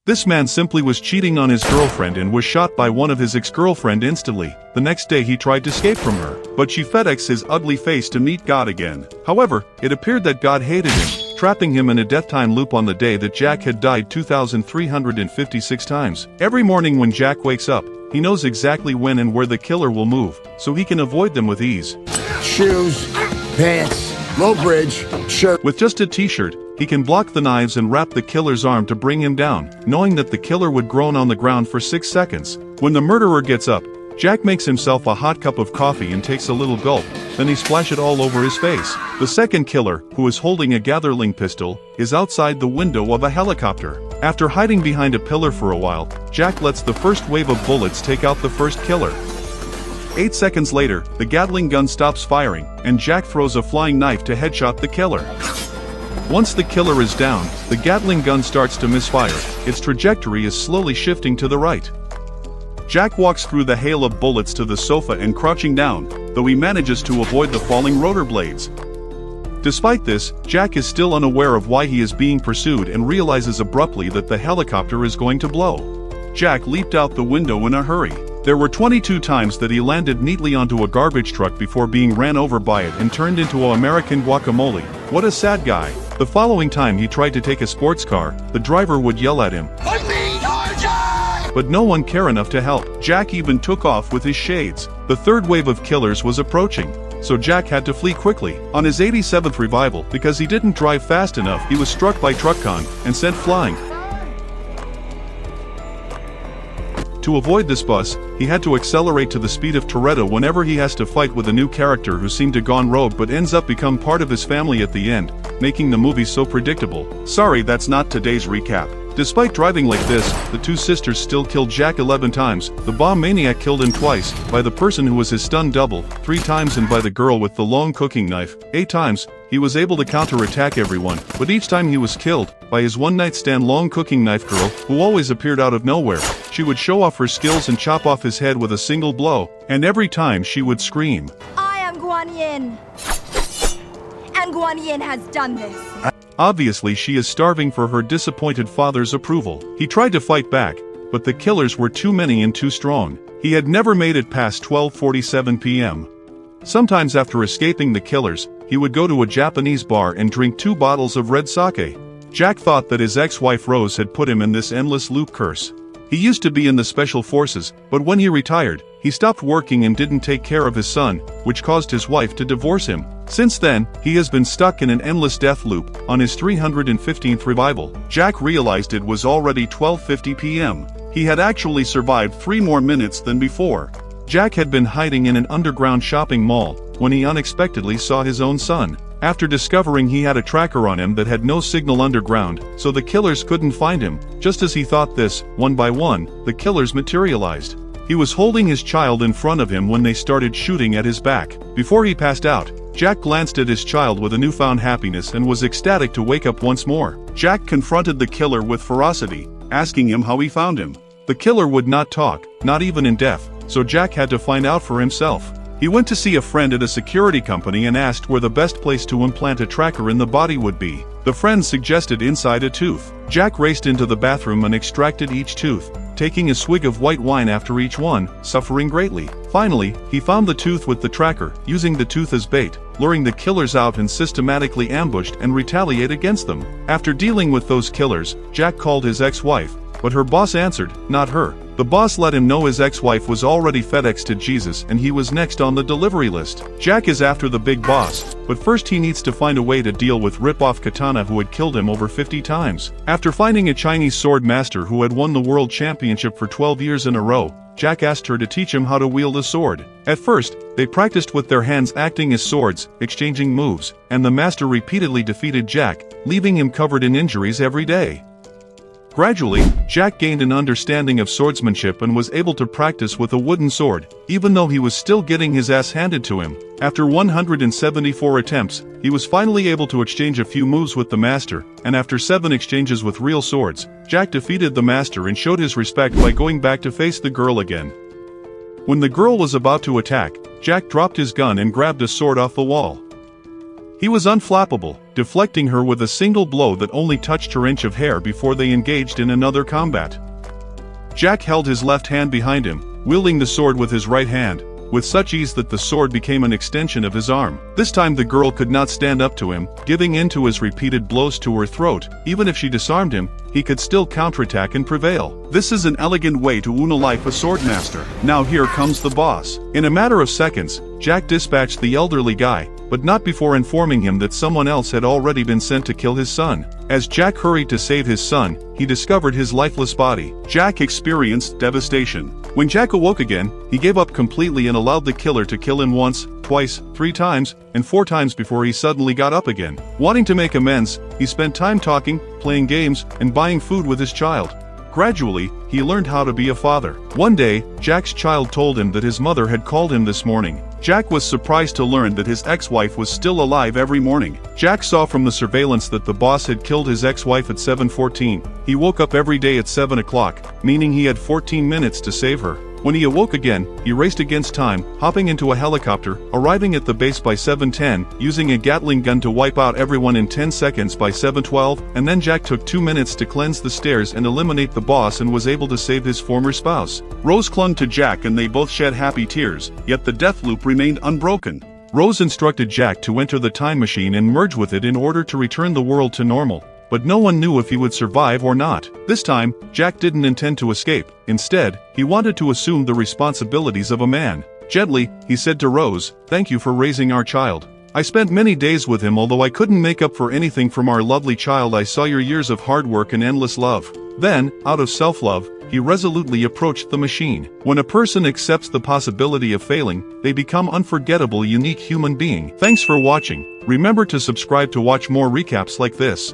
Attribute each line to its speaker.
Speaker 1: This man simply was cheating on his girlfriend and was shot by one of his ex-girlfriend instantly. The next day he tried to escape from her, but she FedExed his ugly face to meet God again. However, it appeared that God hated him, trapping him in a death time loop on the day that Jack had died 2,356 times. Every morning when Jack wakes up, he knows exactly when and where the killer will move, so he can avoid them with ease.
Speaker 2: Shoes, pants, low bridge, shirt.
Speaker 1: With just a t-shirt, he can block the knives and wrap the killer's arm to bring him down, knowing that the killer would groan on the ground for 6 seconds. When the murderer gets up, Jack makes himself a hot cup of coffee and takes a little gulp, then he splashes it all over his face. The second killer, who is holding a Gatherling pistol, is outside the window of a helicopter. After hiding behind a pillar for a while, Jack lets the first wave of bullets take out the first killer. 8 seconds later, the Gatling gun stops firing, and Jack throws a flying knife to headshot the killer. Once the killer is down, the Gatling gun starts to misfire. Its trajectory is slowly shifting to the right. Jack walks through the hail of bullets to the sofa and crouching down, though he manages to avoid the falling rotor blades. Despite this, Jack is still unaware of why he is being pursued and realizes abruptly that the helicopter is going to blow. Jack leaped out the window in a hurry. There were 22 times that he landed neatly onto a garbage truck before being ran over by it and turned into an American guacamole. What a sad guy. The following time he tried to take a sports car, the driver would yell at him, but no one cared enough to help. Jack even took off with his shades. The third wave of killers was approaching, so Jack had to flee quickly. On his 87th revival, because he didn't drive fast enough, he was struck by TruckCon and sent flying. To avoid this bus, he had to accelerate to the speed of Toretto whenever he has to fight with a new character who seemed to gone rogue but ends up become part of his family at the end, making the movie so predictable. Sorry, that's not today's recap. Despite driving like this, the two sisters still killed Jack 11 times, the bomb maniac killed him twice, by the person who was his stunned double, 3 times, and by the girl with the long cooking knife, 8 times. He was able to counterattack everyone, but each time he was killed, by his one-night stand long cooking knife girl, who always appeared out of nowhere. She would show off her skills and chop off his head with a single blow, and every time she would scream,
Speaker 3: "I am Guan Yin, and Guan Yin has done this."
Speaker 1: Obviously she is starving for her disappointed father's approval. He tried to fight back, but the killers were too many and too strong. He had never made it past 12:47 p.m. Sometimes after escaping the killers, he would go to a Japanese bar and drink 2 bottles of red sake. Jack thought that his ex-wife Rose had put him in this endless loop curse. He used to be in the special forces, but when he retired, he stopped working and didn't take care of his son, which caused his wife to divorce him. Since then, he has been stuck in an endless death loop. On his 315th revival, Jack realized it was already 12:50 p.m. He had actually survived 3 more minutes than before. Jack had been hiding in an underground shopping mall when he unexpectedly saw his own son. After discovering he had a tracker on him that had no signal underground, so the killers couldn't find him. Just as he thought this, one by one, the killers materialized. He was holding his child in front of him when they started shooting at his back. Before he passed out, Jack glanced at his child with a newfound happiness and was ecstatic to wake up once more. Jack confronted the killer with ferocity, asking him how he found him. The killer would not talk, not even in death, so Jack had to find out for himself. He went to see a friend at a security company and asked where the best place to implant a tracker in the body would be. The friend suggested inside a tooth. Jack raced into the bathroom and extracted each tooth, taking a swig of white wine after each one, suffering greatly. Finally, he found the tooth with the tracker, using the tooth as bait, luring the killers out and systematically ambushed and retaliate against them. After dealing with those killers, Jack called his ex-wife, but her boss answered, not her. The boss let him know his ex-wife was already FedExed to Jesus and he was next on the delivery list. Jack is after the big boss, but first he needs to find a way to deal with rip-off Katana who had killed him over 50 times. After finding a Chinese sword master who had won the world championship for 12 years in a row, Jack asked her to teach him how to wield a sword. At first, they practiced with their hands acting as swords, exchanging moves, and the master repeatedly defeated Jack, leaving him covered in injuries every day. Gradually, Jack gained an understanding of swordsmanship and was able to practice with a wooden sword, even though he was still getting his ass handed to him. After 174 attempts, he was finally able to exchange a few moves with the master, and after 7 exchanges with real swords, Jack defeated the master and showed his respect by going back to face the girl again. When the girl was about to attack, Jack dropped his gun and grabbed a sword off the wall. He was unflappable, deflecting her with a single blow that only touched her inch of hair before they engaged in another combat. Jack held his left hand behind him, wielding the sword with his right hand, with such ease that the sword became an extension of his arm. This time the girl could not stand up to him, giving in to his repeated blows to her throat. Even if she disarmed him, he could still counterattack and prevail. This is an elegant way to unalife a swordmaster. Now here comes the boss. In a matter of seconds, Jack dispatched the elderly guy, but not before informing him that someone else had already been sent to kill his son. As Jack hurried to save his son, he discovered his lifeless body. Jack experienced devastation. When Jack awoke again, he gave up completely and allowed the killer to kill him once, twice, 3 times, and 4 times before he suddenly got up again. Wanting to make amends, he spent time talking, playing games, and buying food with his child. Gradually, he learned how to be a father. One day, Jack's child told him that his mother had called him this morning. Jack was surprised to learn that his ex-wife was still alive every morning. Jack saw from the surveillance that the boss had killed his ex-wife at 7:14. He woke up every day at 7 o'clock, meaning he had 14 minutes to save her. When he awoke again, he raced against time, hopping into a helicopter, arriving at the base by 7:10, using a Gatling gun to wipe out everyone in 10 seconds by 7:12, and then Jack took 2 minutes to cleanse the stairs and eliminate the boss and was able to save his former spouse. Rose clung to Jack and they both shed happy tears, yet the death loop remained unbroken. Rose instructed Jack to enter the time machine and merge with it in order to return the world to normal. But no one knew if he would survive or not. This time, Jack didn't intend to escape. Instead, he wanted to assume the responsibilities of a man. Gently, he said to Rose, "Thank you for raising our child. I spent many days with him. Although I couldn't make up for anything from our lovely child, I saw your years of hard work and endless love." Then, out of self-love, he resolutely approached the machine. When a person accepts the possibility of failing, they become unforgettable, unique human being. Thanks for watching. Remember to subscribe to watch more recaps like this.